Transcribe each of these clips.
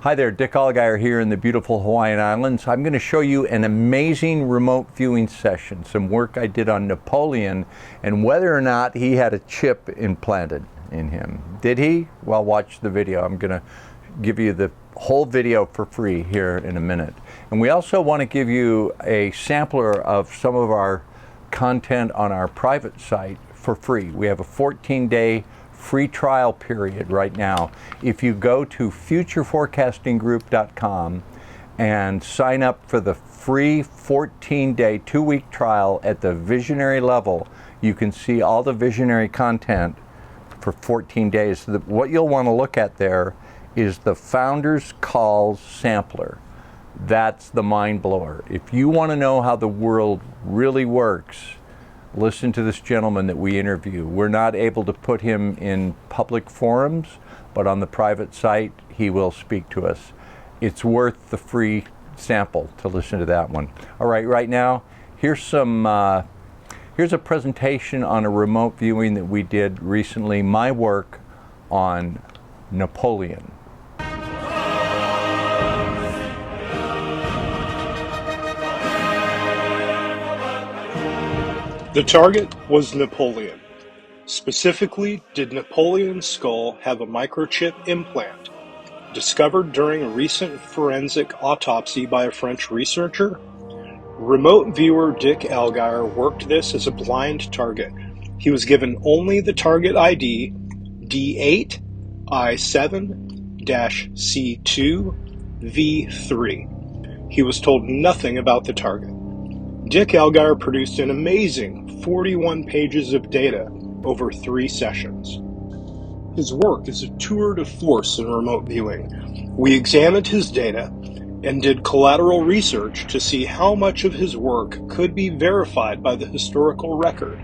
Hi there, Dick Allgire here in the beautiful Hawaiian Islands. I'm going to show you an amazing remote viewing session, some work I did on Napoleon and whether or not he had a chip implanted in him. Did he? Well, watch the video. I'm going to give you the whole video for free here in a minute. And we also want to give you a sampler of some of our content on our private site for free. We have a 14-day free trial period right now. If you go to futureforecastinggroup.com and sign up for the free 14-day, 2-week trial at the visionary level, you can see all the visionary content for 14 days. What you'll want to look at there is the Founders Calls Sampler. That's the mind blower. If you want to know how the world really works, listen to this gentleman that we interview. We're not able to put him in public forums, but on the private site, he will speak to us. It's worth the free sample to listen to that one. All right, right now, here's a presentation on a remote viewing that we did recently, my work on Napoleon. The target was Napoleon. Specifically, did Napoleon's skull have a microchip implant? Discovered during a recent forensic autopsy by a French researcher? Remote viewer Dick Allgire worked this as a blind target. He was given only the target ID D8I7-C2V3. He was told nothing about the target. Dick Allgire produced an amazing 41 pages of data over 3 sessions. His work is a tour de force in remote viewing. We examined his data and did collateral research to see how much of his work could be verified by the historical record.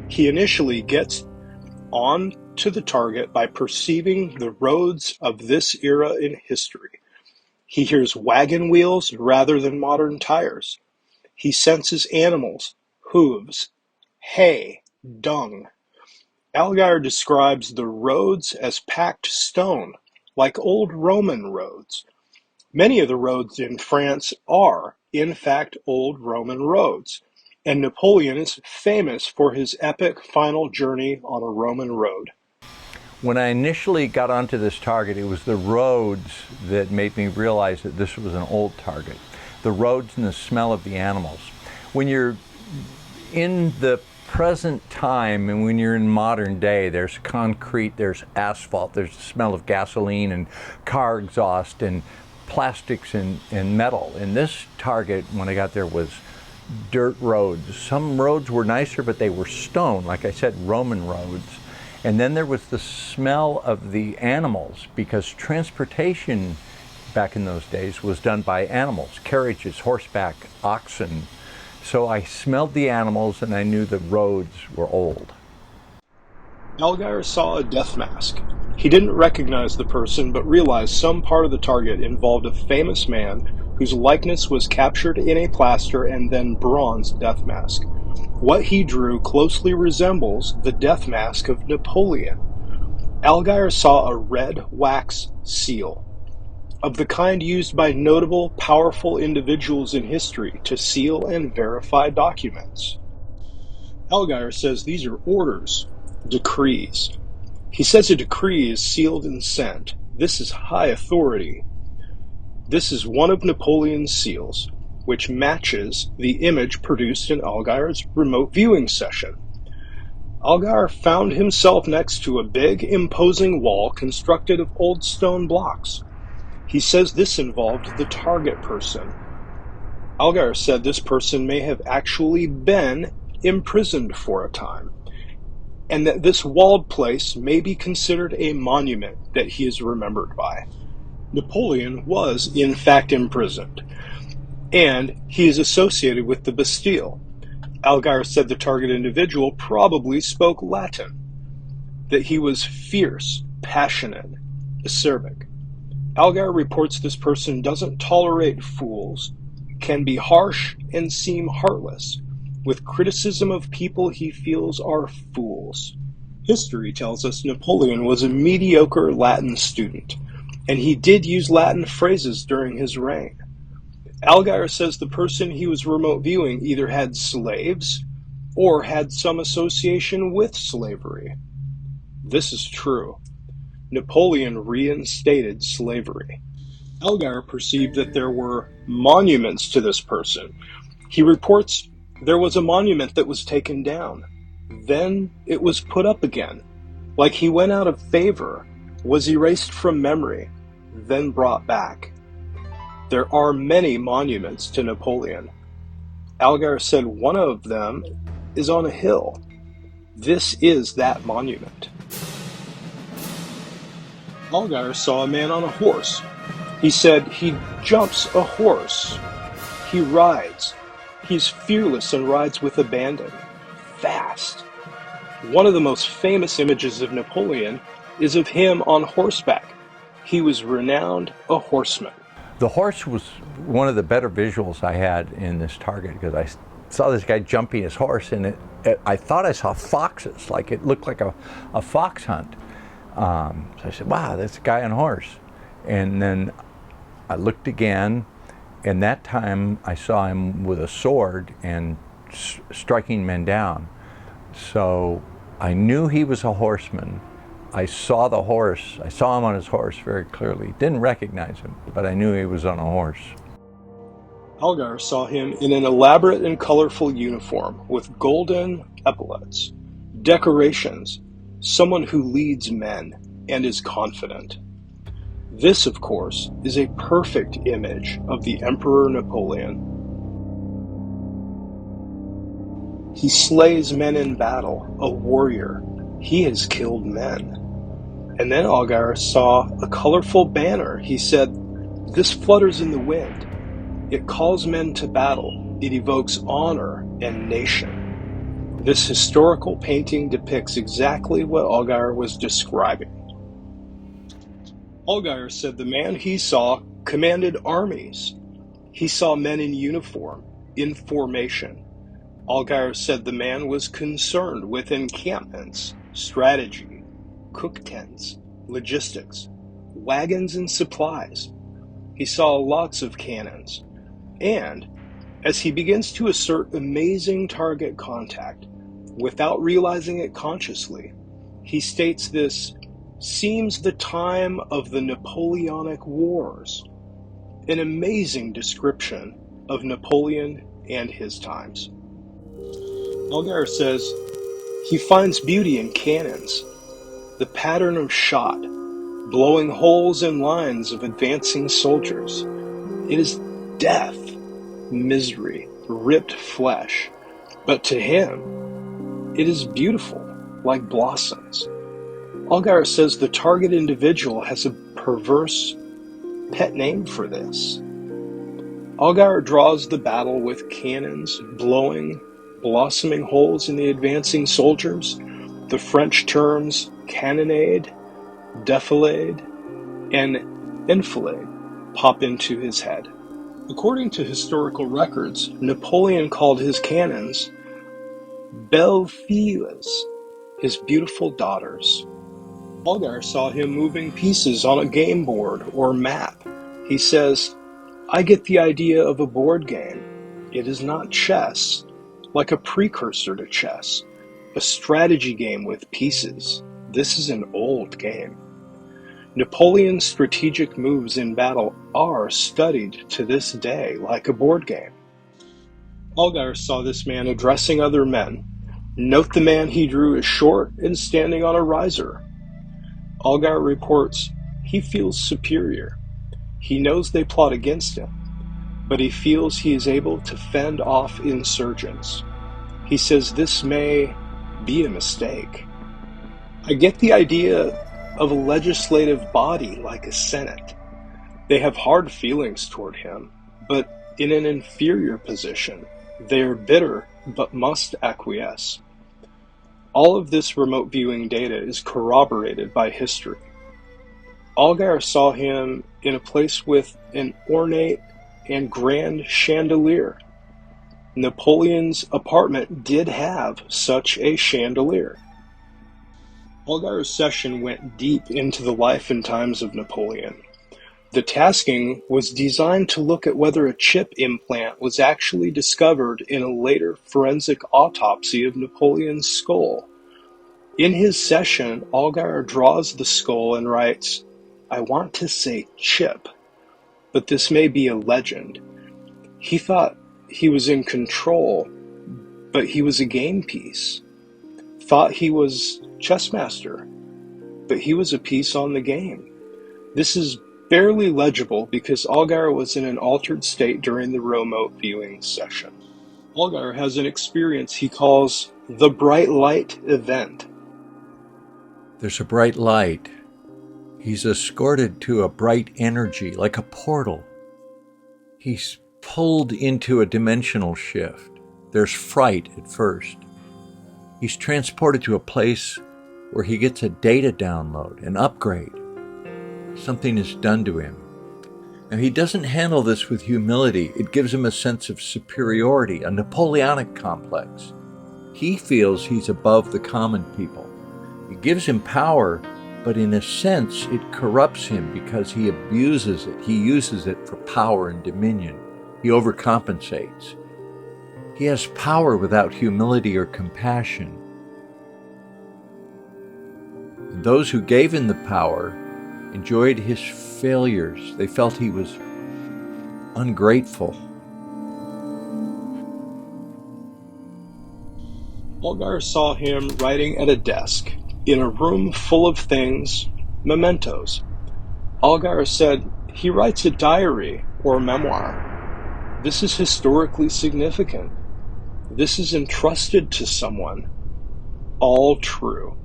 He initially gets on to the target by perceiving the roads of this era in history. He hears wagon wheels rather than modern tires. He senses animals, hooves, hay, dung. Allgire describes the roads as packed stone, like old Roman roads. Many of the roads in France are, in fact, old Roman roads, and Napoleon is famous for his epic final journey on a Roman road. When I initially got onto this target, it was the roads that made me realize that this was an old target. The roads and the smell of the animals. When you're in the present time and when you're in modern day, there's concrete, there's asphalt, there's the smell of gasoline and car exhaust and plastics and metal. And this target, when I got there, was dirt roads. Some roads were nicer, but they were stone, like I said, Roman roads. And then there was the smell of the animals, because transportation back in those days was done by animals, carriages, horseback, oxen. So I smelled the animals and I knew the roads were old. Allgire saw a death mask. He didn't recognize the person, but realized some part of the target involved a famous man whose likeness was captured in a plaster and then bronze death mask. What he drew closely resembles the death mask of Napoleon. Allgire saw a red wax seal, of the kind used by notable, powerful individuals in history to seal and verify documents. Allgire says these are orders, decrees. He says a decree is sealed and sent. This is high authority. This is one of Napoleon's seals, which matches the image produced in Allgire's remote viewing session. Allgire found himself next to a big, imposing wall constructed of old stone blocks. He says this involved the target person. Allgire said this person may have actually been imprisoned for a time, and that this walled place may be considered a monument that he is remembered by. Napoleon was, in fact, imprisoned, and he is associated with the Bastille. Allgire said the target individual probably spoke Latin, that he was fierce, passionate, acerbic. Allgire reports this person doesn't tolerate fools, can be harsh and seem heartless, with criticism of people he feels are fools. History tells us Napoleon was a mediocre Latin student. and he did use Latin phrases during his reign. Allgire says the person he was remote viewing either had slaves or had some association with slavery. This is true. Napoleon reinstated slavery. Allgire perceived that there were monuments to this person. He reports there was a monument that was taken down. Then it was put up again, like he went out of favor, was erased from memory, then brought back. There are many monuments to Napoleon. Allgire said one of them is on a hill. This is that monument. Allgire saw a man on a horse. He said he jumps a horse. He rides. He's fearless and rides with abandon. Fast. One of the most famous images of Napoleon is of him on horseback. He was renowned a horseman. The horse was one of the better visuals I had in this target, because I saw this guy jumping his horse, and I thought I saw foxes, like it looked like a fox hunt. So I said, wow, that's a guy on a horse. And then I looked again, and that time I saw him with a sword and striking men down. So I knew he was a horseman. I saw the horse. I saw him on his horse very clearly. Didn't recognize him, but I knew he was on a horse. Allgire saw him in an elaborate and colorful uniform with golden epaulets, decorations, someone who leads men and is confident. This, of course, is a perfect image of the Emperor Napoleon. He slays men in battle, a warrior. He has killed men. And then Allgire saw a colorful banner. He said, "This flutters in the wind. It calls men to battle. It evokes honor and nation." This historical painting depicts exactly what Allgire was describing. Allgire said the man he saw commanded armies. He saw men in uniform, in formation. Allgire said the man was concerned with encampments, strategy, cook tents, logistics, wagons and supplies. He saw lots of cannons. And, as he begins to assert amazing target contact, without realizing it consciously, he states this seems the time of the Napoleonic Wars, an amazing description of Napoleon and his times. Allgire says he finds beauty in cannons, the pattern of shot, blowing holes in lines of advancing soldiers. It is death, misery, ripped flesh, but to him, it is beautiful, like blossoms. Allgire says the target individual has a perverse pet name for this. Allgire draws the battle with cannons blowing, blossoming holes in the advancing soldiers. The French terms cannonade, defilade, and enfilade pop into his head. According to historical records, Napoleon called his cannons belles filles, his beautiful daughters. Allgire saw him moving pieces on a game board or map. He says, "I get the idea of a board game. It is not chess, like a precursor to chess, a strategy game with pieces. This is an old game." Napoleon's strategic moves in battle are studied to this day like a board game. Allgire saw this man addressing other men. Note the man he drew is short and standing on a riser. Allgire reports he feels superior. He knows they plot against him, but he feels he is able to fend off insurgents. He says this may be a mistake. I get the idea of a legislative body like a Senate. They have hard feelings toward him, but in an inferior position. They are bitter, but must acquiesce. All of this remote viewing data is corroborated by history. Allgire saw him in a place with an ornate and grand chandelier. Napoleon's apartment did have such a chandelier. Allgire's session went deep into the life and times of Napoleon. The tasking was designed to look at whether a chip implant was actually discovered in a later forensic autopsy of Napoleon's skull. In his session, Allgire draws the skull and writes, "I want to say chip, but this may be a legend." He thought he was in control, but he was a game piece. Thought he was chess master, but he was a piece on the game. This is barely legible because Allgire was in an altered state during the remote viewing session. Allgire has an experience he calls the bright light event. There's a bright light. He's escorted to a bright energy, like a portal. He's pulled into a dimensional shift. There's fright at first. He's transported to a place where he gets a data download, an upgrade. Something is done to him. Now, he doesn't handle this with humility. It gives him a sense of superiority, a Napoleonic complex. He feels he's above the common people. It gives him power, but in a sense, it corrupts him because he abuses it. He uses it for power and dominion. He overcompensates. He has power without humility or compassion. And those who gave him the power enjoyed his failures. They felt he was ungrateful. Allgire saw him writing at a desk in a room full of things, mementos. Allgire said he writes a diary or memoir. This is historically significant. This is entrusted to someone. All true.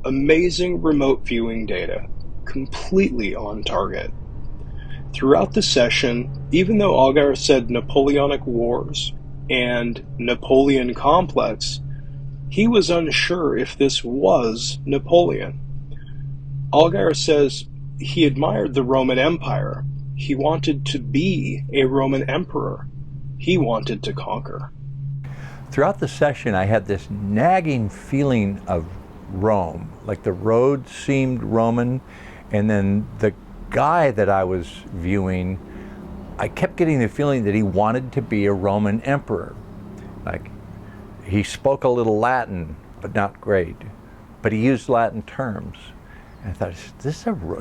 Amazing remote viewing data, completely on target. Throughout the session, even though Allgire said Napoleonic Wars and Napoleon Complex, he was unsure if this was Napoleon. Allgire says he admired the Roman Empire. He wanted to be a Roman emperor. He wanted to conquer. Throughout the session, I had this nagging feeling of Rome, like the road seemed Roman, and then the guy that I was viewing, I kept getting the feeling that he wanted to be a Roman emperor. Like, he spoke a little Latin, but not great, but he used Latin terms. And I thought,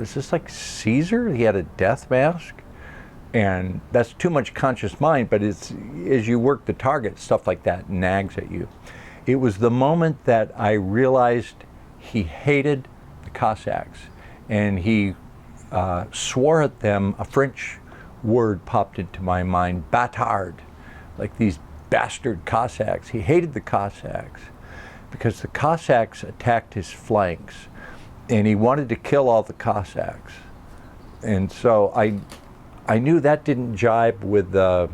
is this like Caesar? He had a death mask? And that's too much conscious mind, but it's, as you work the target, stuff like that nags at you. It was the moment that I realized he hated the Cossacks, and he swore at them. A French word popped into my mind, bâtard, like these bastard Cossacks. He hated the Cossacks because the Cossacks attacked his flanks, and he wanted to kill all the Cossacks. And so I knew that didn't jibe with the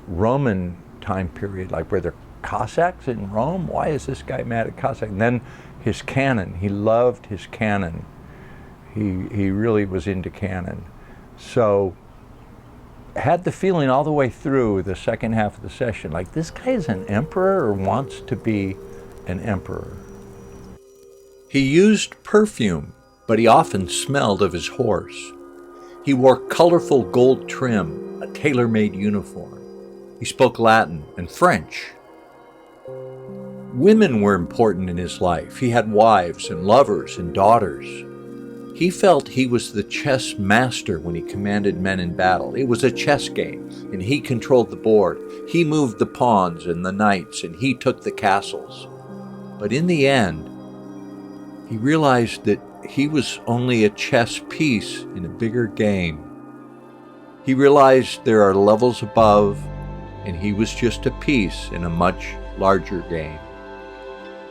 Roman time period, like were there Cossacks in Rome? Why is this guy mad at Cossacks? And then his cannon, he loved his cannon. He really was into cannon. So had the feeling all the way through the second half of the session, like this guy is an emperor or wants to be an emperor. He used perfume, but he often smelled of his horse. He wore colorful gold trim, a tailor-made uniform. He spoke Latin and French. Women were important in his life. He had wives and lovers and daughters. He felt he was the chess master when he commanded men in battle. It was a chess game, and he controlled the board. He moved the pawns and the knights, and he took the castles. But in the end, he realized that he was only a chess piece in a bigger game. He realized there are levels above, and he was just a piece in a much larger game.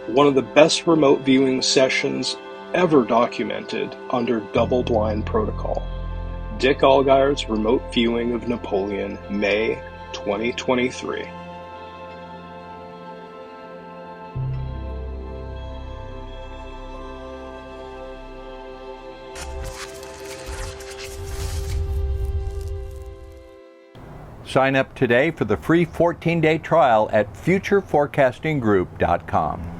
One of the best remote viewing sessions ever documented under double-blind protocol. Dick Allgire's remote viewing of Napoleon, May 2023. Sign up today for the free 14-day trial at futureforecastinggroup.com.